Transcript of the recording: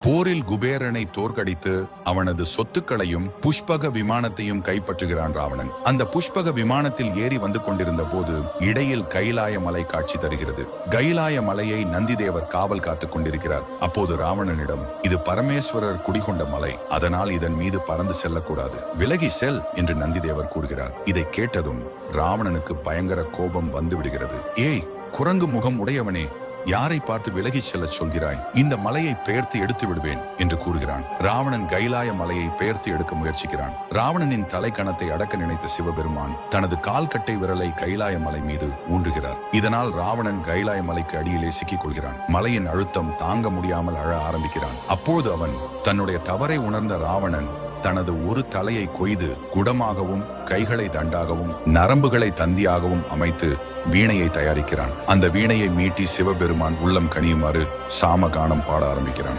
போரில் குபேரனை தோற்கடித்து அவனது சொத்துக்களையும் புஷ்பக விமானத்தையும் கைப்பற்றுகிறான் ராவணன். அந்த புஷ்பக விமானத்தில் ஏறி வந்து கொண்டிருந்த போது இடையில் கைலாய மலை காட்சி தருகிறது. கைலாய மலையை நந்திதேவர் காவல் காத்துக் கொண்டிருக்கிறார். அப்போது ராவணனிடம், இது பரமேஸ்வரர் குடிகொண்ட மலை, அதனால் இதன் மீது பறந்து செல்லக்கூடாது, விலகி செல் என்று நந்திதேவர் கூறுகிறார். இதை கேட்டதும் ராவணனுக்கு பயங்கர கோபம் வந்து விடுகிறது. ஏய் குரங்கு முகம் உடையவனே, யாரை பார்த்து விலகி செல்ல சொல்கிறாய்? இந்த மலையை பெயர்த்து எடுத்து விடுவேன் என்று கூறுகிறான். ராவணன் கைலாய மலையை பெயர்த்து எடுக்க முயற்சிக்கிறான். ராவணனின் தலைக்கணத்தை அடக்க நினைத்த சிவபெருமான் தனது கால்கட்டை விரலை கைலாய மலை மீது ஊன்றுகிறார். இதனால் ராவணன் கைலாய மலைக்கு அடியிலே சிக்கிக் கொள்கிறான். மலையின் அழுத்தம் தாங்க முடியாமல் அழ ஆரம்பிக்கிறான். அப்போது அவன் தன்னுடைய தவறை உணர்ந்த ராவணன் தனது ஒரு தலையை கொய்து குடமாகவும் கைகளை தண்டாகவும் நரம்புகளை தந்தியாகவும் அமைத்து வீணையை தயாரிக்கிறான். அந்த வீணையை மீட்டி சிவபெருமான் உள்ளம் கனியுமாறு சாமகானம் பாட ஆரம்பிக்கிறான்.